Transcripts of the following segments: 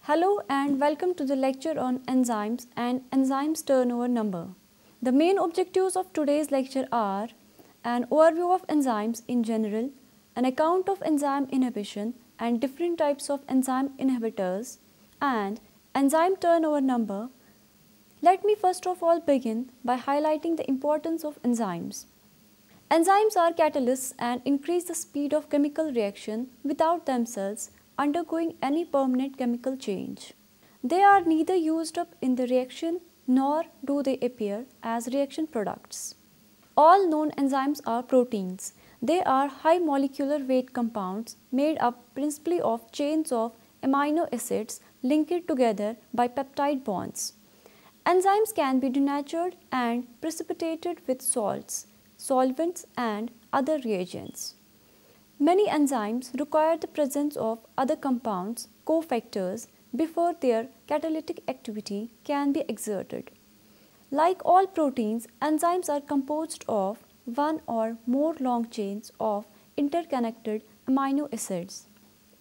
Hello and welcome to the lecture on enzymes and enzymes turnover number. The main objectives of today's lecture are an overview of enzymes in general, an account of enzyme inhibition and different types of enzyme inhibitors, and enzyme turnover number. Let me first of all begin by highlighting the importance of enzymes. Enzymes are catalysts and increase the speed of chemical reaction without themselves undergoing any permanent chemical change. They are neither used up in the reaction nor do they appear as reaction products. All known enzymes are proteins. They are high molecular weight compounds made up principally of chains of amino acids linked together by peptide bonds. Enzymes can be denatured and precipitated with salts, solvents and other reagents. Many enzymes require the presence of other compounds, cofactors, before their catalytic activity can be exerted. Like all proteins, enzymes are composed of one or more long chains of interconnected amino acids.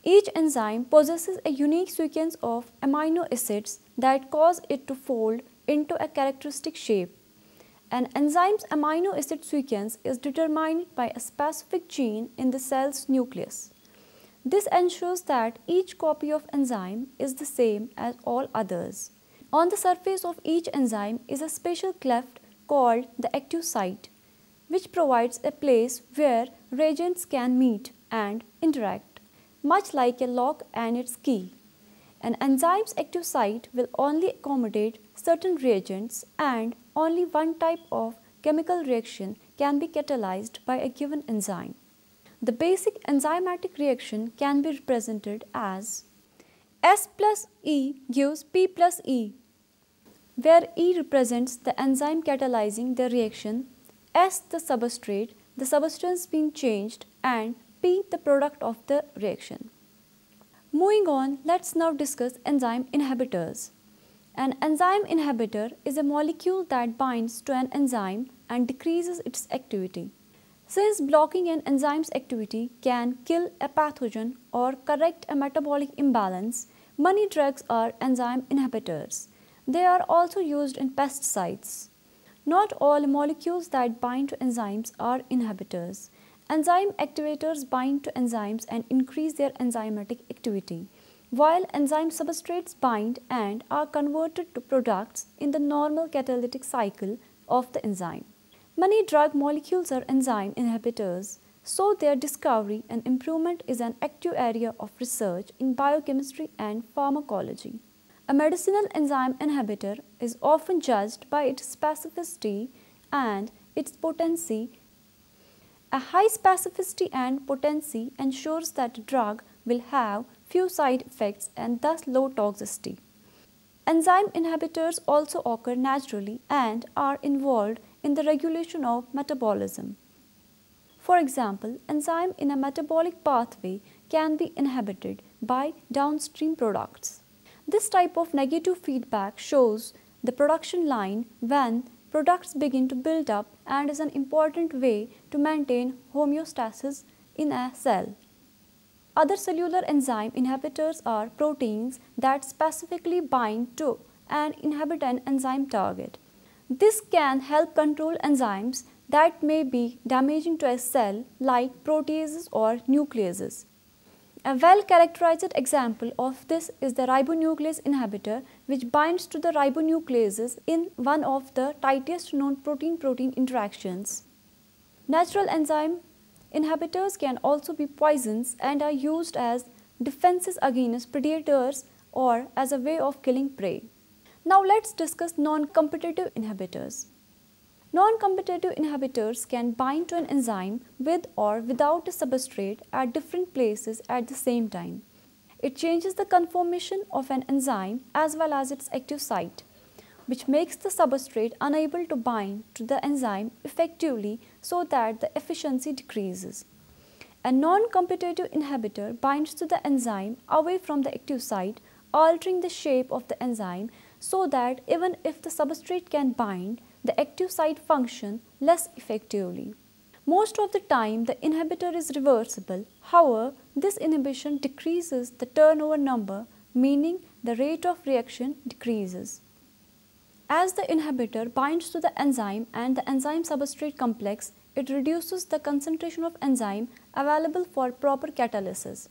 Each enzyme possesses a unique sequence of amino acids that cause it to fold into a characteristic shape. An enzyme's amino acid sequence is determined by a specific gene in the cell's nucleus. This ensures that each copy of enzyme is the same as all others. On the surface of each enzyme is a special cleft called the active site, which provides a place where reagents can meet and interact, much like a lock and its key. An enzyme's active site will only accommodate certain reagents and only one type of chemical reaction can be catalyzed by a given enzyme. The basic enzymatic reaction can be represented as S plus E gives P plus E, where E represents the enzyme catalyzing the reaction, S the substrate, the substance being changed, and P the product of the reaction. Moving on, let's now discuss enzyme inhibitors. An enzyme inhibitor is a molecule that binds to an enzyme and decreases its activity. Since blocking an enzyme's activity can kill a pathogen or correct a metabolic imbalance, many drugs are enzyme inhibitors. They are also used in pesticides. Not all molecules that bind to enzymes are inhibitors. Enzyme activators bind to enzymes and increase their enzymatic activity, while enzyme substrates bind and are converted to products in the normal catalytic cycle of the enzyme. Many drug molecules are enzyme inhibitors, so their discovery and improvement is an active area of research in biochemistry and pharmacology. A medicinal enzyme inhibitor is often judged by its specificity and its potency. A high specificity and potency ensures that a drug will have few side effects and thus low toxicity. Enzyme inhibitors also occur naturally and are involved in the regulation of metabolism. For example, enzyme in a metabolic pathway can be inhibited by downstream products. This type of negative feedback shows the production line when products begin to build up and is an important way to maintain homeostasis in a cell. Other cellular enzyme inhibitors are proteins that specifically bind to and inhibit an enzyme target. This can help control enzymes that may be damaging to a cell like proteases or nucleases. A well-characterized example of this is the ribonuclease inhibitor, which binds to the ribonucleases in one of the tightest known protein-protein interactions. Natural enzyme inhibitors can also be poisons and are used as defenses against predators or as a way of killing prey. Now let's discuss non-competitive inhibitors. Non-competitive inhibitors can bind to an enzyme with or without a substrate at different places at the same time. It changes the conformation of an enzyme as well as its active site, which makes the substrate unable to bind to the enzyme effectively so that the efficiency decreases. A non-competitive inhibitor binds to the enzyme away from the active site, altering the shape of the enzyme so that even if the substrate can bind, the active site function less effectively. Most of the time, the inhibitor is reversible. However, this inhibition decreases the turnover number meaning the rate of reaction decreases. As the inhibitor binds to the enzyme and the enzyme substrate complex, it reduces the concentration of enzyme available for proper catalysis.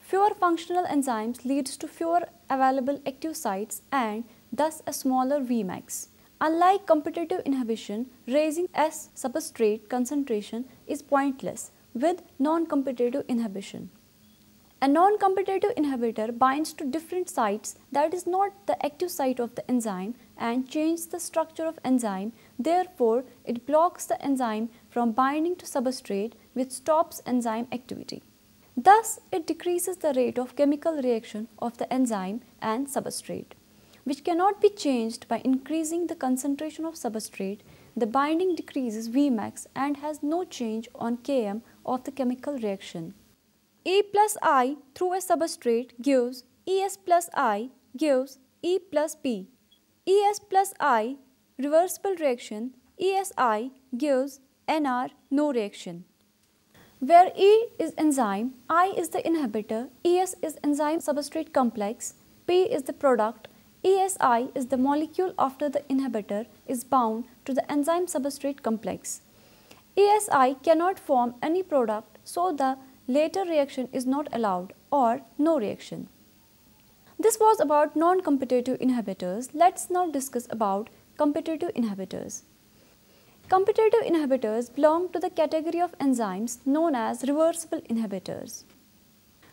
Fewer functional enzymes leads to fewer available active sites and thus a smaller Vmax. Unlike competitive inhibition, raising S substrate concentration is pointless with non-competitive inhibition. A non-competitive inhibitor binds to different sites that is not the active site of the enzyme and changes the structure of enzyme. Therefore, it blocks the enzyme from binding to substrate, which stops enzyme activity. Thus, it decreases the rate of chemical reaction of the enzyme and substrate, which cannot be changed by increasing the concentration of substrate. The binding decreases Vmax and has no change on Km of the chemical reaction. E plus I through a substrate gives Es plus I gives E plus P. Es plus I reversible reaction, ESI gives NR no reaction. Where E is enzyme, I is the inhibitor, Es is enzyme substrate complex, P is the product, ESI is the molecule after the inhibitor is bound to the enzyme substrate complex. ESI cannot form any product, so the later reaction is not allowed or no reaction. This was about non-competitive inhibitors. Let's now discuss about competitive inhibitors. Competitive inhibitors belong to the category of enzymes known as reversible inhibitors.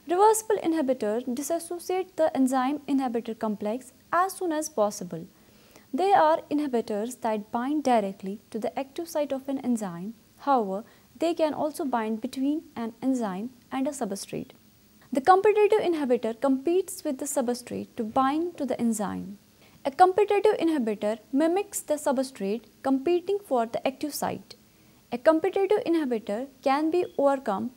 Reversible inhibitors dissociate the enzyme inhibitor complex as soon as possible. They are inhibitors that bind directly to the active site of an enzyme. However, they can also bind between an enzyme and a substrate. The competitive inhibitor competes with the substrate to bind to the enzyme. A competitive inhibitor mimics the substrate competing for the active site. A competitive inhibitor can be overcome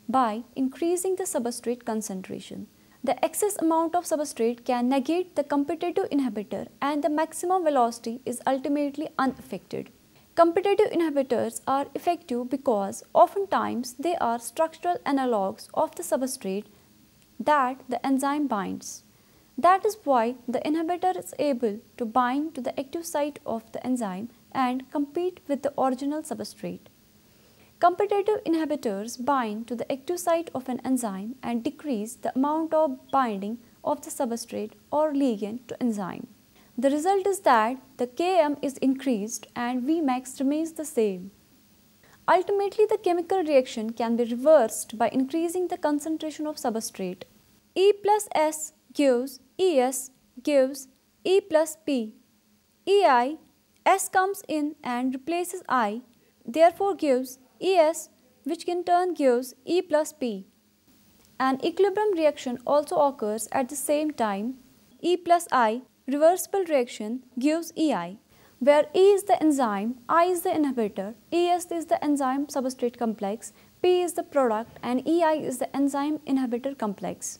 by increasing the substrate concentration. The excess amount of substrate can negate the competitive inhibitor and the maximum velocity is ultimately unaffected. Competitive inhibitors are effective because oftentimes they are structural analogues of the substrate that the enzyme binds. That is why the inhibitor is able to bind to the active site of the enzyme and compete with the original substrate. Competitive inhibitors bind to the active site of an enzyme and decrease the amount of binding of the substrate or ligand to enzyme. The result is that the Km is increased and Vmax remains the same. Ultimately, the chemical reaction can be reversed by increasing the concentration of substrate. E plus S gives Es gives E plus P. Ei, S comes in and replaces I, therefore gives Es, which in turn gives E plus P. An equilibrium reaction also occurs at the same time. E plus I reversible reaction gives Ei, where E is the enzyme, I is the inhibitor, Es is the enzyme substrate complex, P is the product and Ei is the enzyme inhibitor complex.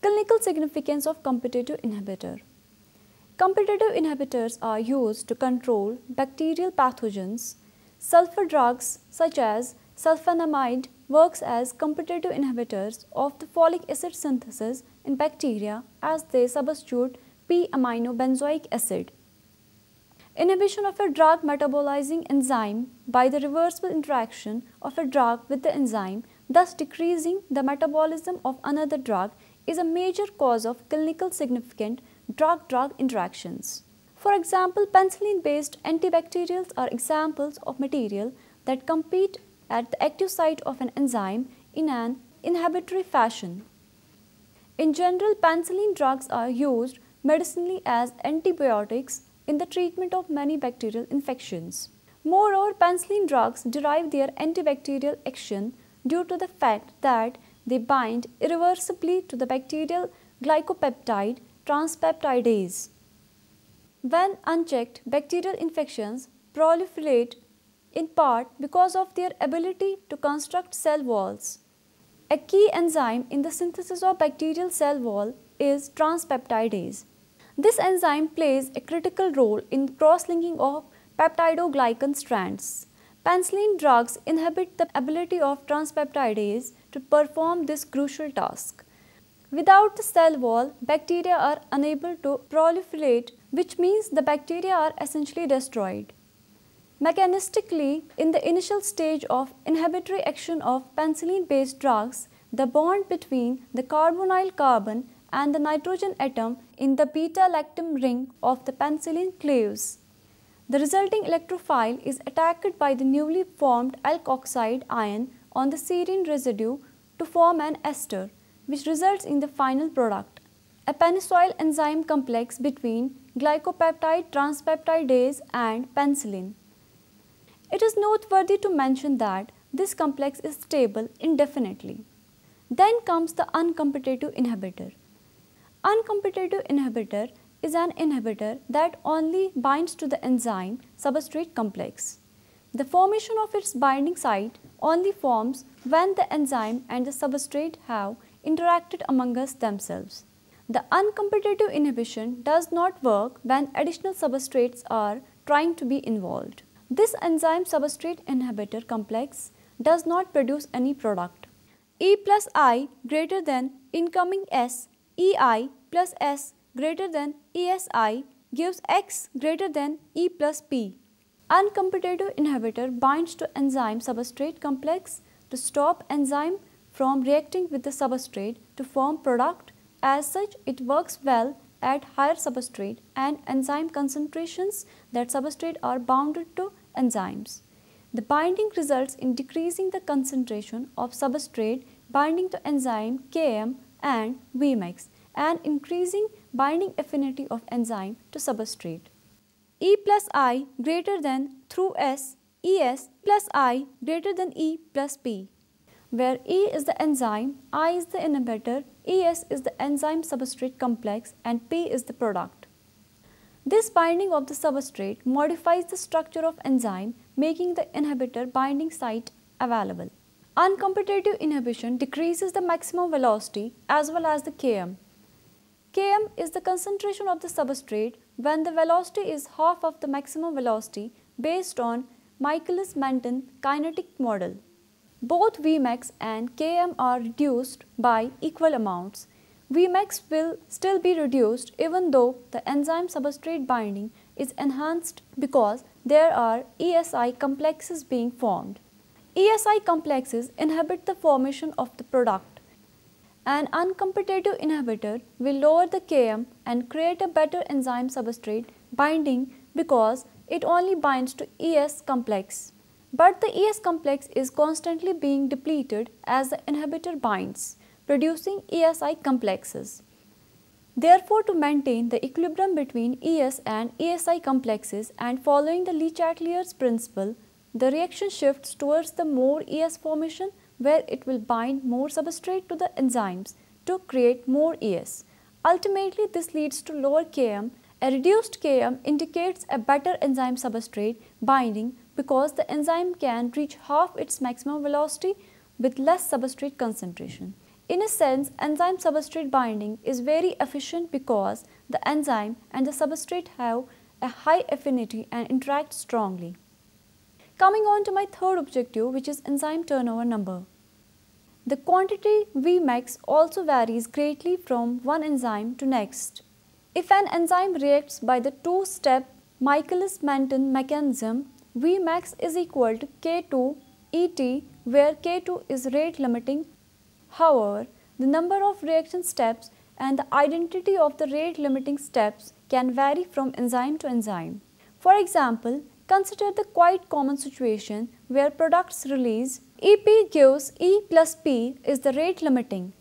Clinical significance of competitive inhibitor. Competitive inhibitors are used to control bacterial pathogens. Sulfur drugs such as sulfonamide works as competitive inhibitors of the folic acid synthesis in bacteria as they substitute p-aminobenzoic acid. Inhibition of a drug metabolizing enzyme by the reversible interaction of a drug with the enzyme, thus decreasing the metabolism of another drug, is a major cause of clinical significant drug-drug interactions. For example, penicillin-based antibacterials are examples of material that compete at the active site of an enzyme in an inhibitory fashion. In general, penicillin drugs are used medicinally as antibiotics in the treatment of many bacterial infections. Moreover, penicillin drugs derive their antibacterial action due to the fact that they bind irreversibly to the bacterial glycopeptide transpeptidase. When unchecked, bacterial infections proliferate in part because of their ability to construct cell walls. A key enzyme in the synthesis of bacterial cell wall is transpeptidase. This enzyme plays a critical role in cross-linking of peptidoglycan strands. Penicillin drugs inhibit the ability of transpeptidase to perform this crucial task. Without the cell wall, bacteria are unable to proliferate, which means the bacteria are essentially destroyed. Mechanistically, in the initial stage of inhibitory action of penicillin-based drugs, the bond between the carbonyl carbon and the nitrogen atom in the beta-lactam ring of the penicillin cleaves. The resulting electrophile is attacked by the newly formed alkoxide ion on the serine residue to form an ester, which results in the final product, a penisoyl enzyme complex between glycopeptide transpeptidase and penicillin. It is noteworthy to mention that this complex is stable indefinitely. Then comes the uncompetitive inhibitor. Uncompetitive inhibitor is an inhibitor that only binds to the enzyme substrate complex. The formation of its binding site only forms when the enzyme and the substrate have interacted amongst themselves. The uncompetitive inhibition does not work when additional substrates are trying to be involved. This enzyme substrate inhibitor complex does not produce any product. E plus I greater than incoming S, EI plus S greater than ESI gives X greater than E plus P. Uncompetitive inhibitor binds to enzyme substrate complex to stop enzyme from reacting with the substrate to form product. As such, it works well at higher substrate and enzyme concentrations that substrate are bounded to enzymes. The binding results in decreasing the concentration of substrate binding to enzyme Km and Vmax and increasing binding affinity of enzyme to substrate. E plus I greater than through S, ES plus I greater than E plus P, where E is the enzyme, I is the inhibitor, ES is the enzyme substrate complex and P is the product. This binding of the substrate modifies the structure of enzyme, making the inhibitor binding site available. Uncompetitive inhibition decreases the maximum velocity as well as the Km. Km is the concentration of the substrate when the velocity is half of the maximum velocity based on Michaelis-Menten kinetic model. Both Vmax and Km are reduced by equal amounts. Vmax will still be reduced even though the enzyme substrate binding is enhanced because there are ESI complexes being formed. ESI complexes inhibit the formation of the product. An uncompetitive inhibitor will lower the Km and create a better enzyme substrate binding because it only binds to ES complex. But the ES complex is constantly being depleted as the inhibitor binds, producing ESI complexes. Therefore, to maintain the equilibrium between ES and ESI complexes and following the Le Chatelier's principle, the reaction shifts towards the more ES formation where it will bind more substrate to the enzymes to create more ES. Ultimately, this leads to lower Km. A reduced Km indicates a better enzyme substrate binding because the enzyme can reach half its maximum velocity with less substrate concentration. In a sense, enzyme substrate binding is very efficient because the enzyme and the substrate have a high affinity and interact strongly. Coming on to my third objective, which is enzyme turnover number. The quantity Vmax also varies greatly from one enzyme to next. If an enzyme reacts by the two-step Michaelis-Menten mechanism, Vmax is equal to K2 ET, where K2 is rate limiting. However, the number of reaction steps and the identity of the rate limiting steps can vary from enzyme to enzyme. For example, consider the quite common situation where products release EP gives E plus P is the rate limiting.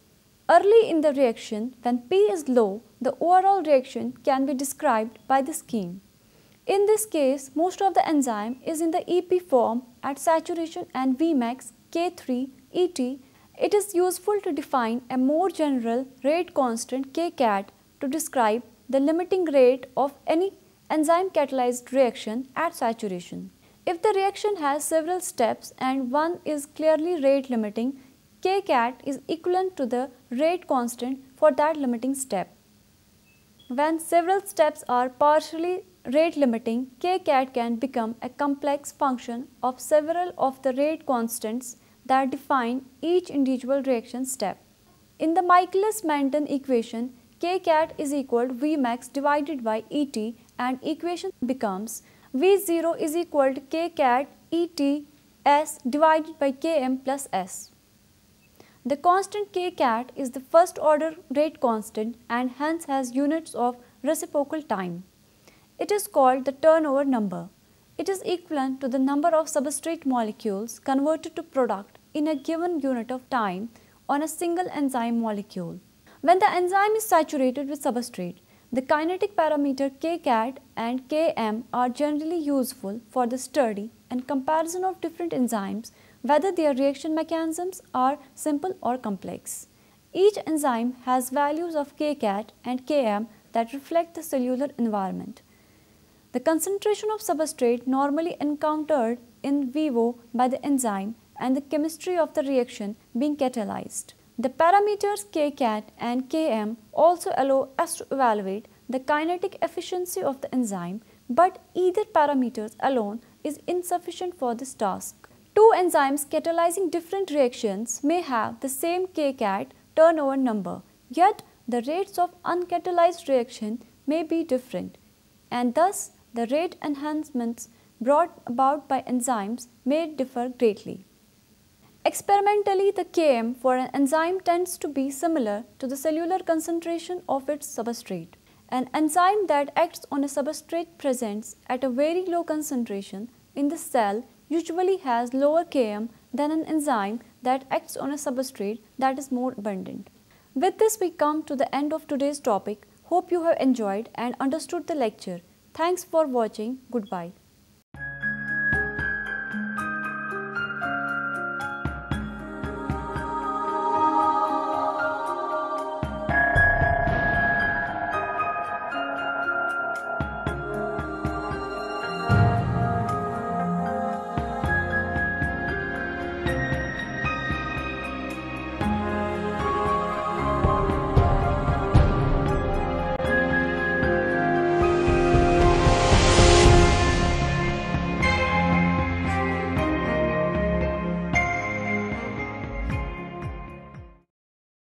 Early in the reaction, when P is low, the overall reaction can be described by the scheme. In this case, most of the enzyme is in the EP form at saturation and Vmax K3 ET. It is useful to define a more general rate constant Kcat to describe the limiting rate of any enzyme catalyzed reaction at saturation. If the reaction has several steps and one is clearly rate limiting, Kcat is equivalent to the rate constant for that limiting step. When several steps are partially rate limiting, Kcat can become a complex function of several of the rate constants that define each individual reaction step. In the Michaelis-Menten equation, Kcat is equal to Vmax divided by Et, and equation becomes V0 is equal to Kcat Et S divided by Km plus S. The constant Kcat is the first order rate constant and hence has units of reciprocal time. It is called the turnover number. It is equivalent to the number of substrate molecules converted to product in a given unit of time on a single enzyme molecule. When the enzyme is saturated with substrate, the kinetic parameter Kcat and Km are generally useful for the study and comparison of different enzymes, whether their reaction mechanisms are simple or complex. Each enzyme has values of Kcat and Km that reflect the cellular environment. The concentration of substrate normally encountered in vivo by the enzyme and the chemistry of the reaction being catalyzed. The parameters Kcat and Km also allow us to evaluate the kinetic efficiency of the enzyme, but either parameters alone is insufficient for this task. Two enzymes catalyzing different reactions may have the same Kcat turnover number, yet the rates of uncatalyzed reaction may be different, and thus the rate enhancements brought about by enzymes may differ greatly. Experimentally, the Km for an enzyme tends to be similar to the cellular concentration of its substrate. An enzyme that acts on a substrate present at a very low concentration in the cell usually has lower Km than an enzyme that acts on a substrate that is more abundant. With this, we come to the end of today's topic. Hope you have enjoyed and understood the lecture. Thanks for watching. Goodbye.